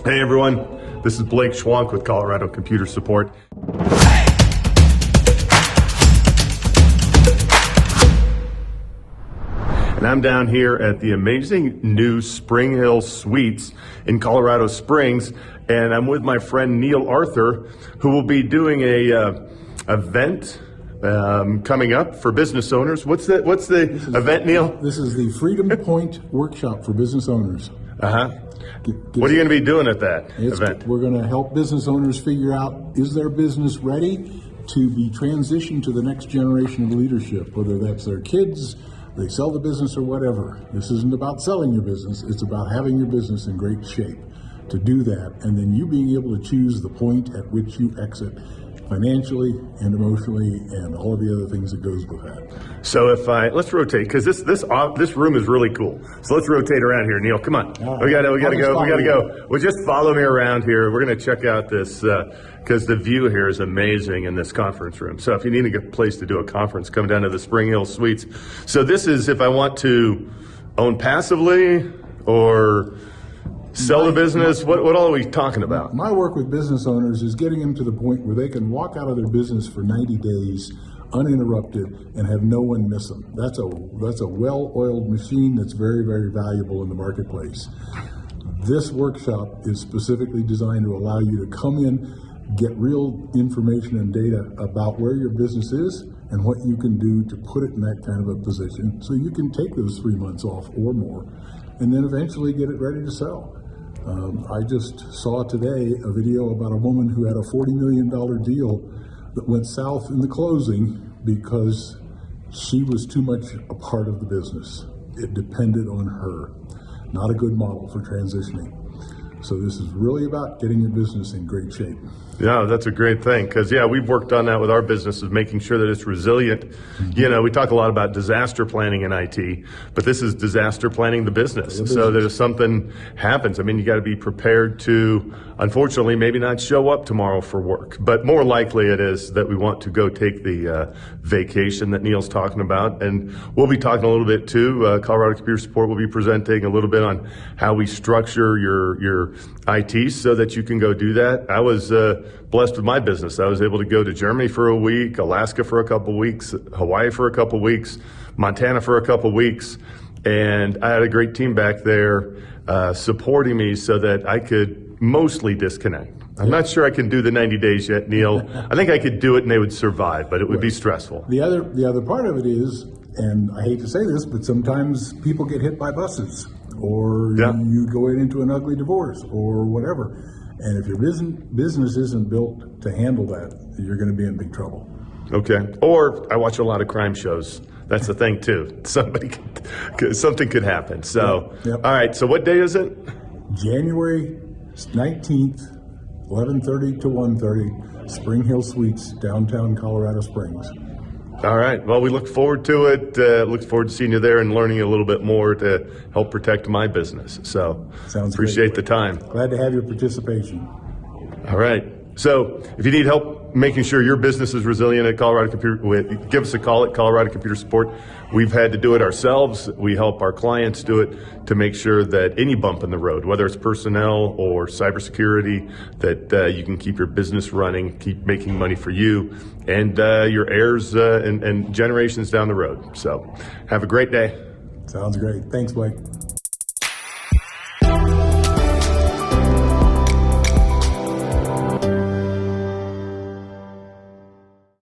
Hey everyone, this is Blake Schwank with Colorado Computer Support. And I'm down here at the amazing new Spring Hill Suites in Colorado Springs, and I'm with my friend Neil Arthur, who will be doing a event coming up for business owners. What's the event, Neil? This is the Freedom Point Workshop for business owners. What are you going to be doing at that event? We're going to help business owners figure out, is their business ready to be transitioned to the next generation of leadership, whether that's their kids, they sell the business or whatever. This isn't about selling your business, it's about having your business in great shape to do that, and then you being able to choose the point at which you exit financially and emotionally and all of the other things that goes with that. So let's rotate, because this room is really cool. So let's rotate around here, Neil. Come on. We gotta go. Well, just follow me around here. We're gonna check out this because the view here is amazing in this conference room. So if you need a good place to do a conference, come down to the Spring Hill Suites. So this is if I want to own passively or sell the business. What all are we talking about? My work with business owners is getting them to the point where they can walk out of their business for 90 days uninterrupted and have no one miss them. That's a well-oiled machine that's very, very valuable in the marketplace. This workshop is specifically designed to allow you to come in, get real information and data about where your business is and what you can do to put it in that kind of a position so you can take those 3 months off or more and then eventually get it ready to sell. I just saw today a video about a woman who had a $40 million deal that went south in the closing because she was too much a part of the business. It depended on her. Not a good model for transitioning. So this is really about getting your business in great shape. Yeah, that's a great thing because, we've worked on that with our business, is making sure that it's resilient. Mm-hmm. We talk a lot about disaster planning in IT, but this is disaster planning the business. So that if something happens, you got to be prepared to, unfortunately, maybe not show up tomorrow for work. But more likely it is that we want to go take the vacation that Neil's talking about. And we'll be talking a little bit too. Colorado Computer Support will be presenting a little bit on how we structure your IT so that you can go do that. I was blessed with my business. I was able to go to Germany for a week, Alaska for a couple weeks, Hawaii for a couple weeks, Montana for a couple weeks, and I had a great team back there supporting me so that I could mostly disconnect. I'm not sure I can do the 90 days yet, Neil. I think I could do it and they would survive, but it would be stressful. The other part of it is, and I hate to say this, but sometimes people get hit by buses or you go into an ugly divorce or whatever. And if your business isn't built to handle that, you're going to be in big trouble. Okay. Or I watch a lot of crime shows. That's the thing too. Something could happen. So, All right. So what day is it? January 19th, 11:30 to 1:30, Spring Hill Suites, downtown Colorado Springs. All right. Well, we look forward to it. Look forward to seeing you there and learning a little bit more to help protect my business. So appreciate the time. Glad to have your participation. All right. So if you need help making sure your business is resilient at Colorado Computer, give us a call at Colorado Computer Support. We've had to do it ourselves. We help our clients do it to make sure that any bump in the road, whether it's personnel or cybersecurity, that you can keep your business running, keep making money for you and your heirs and generations down the road. So have a great day. Sounds great. Thanks, Blake.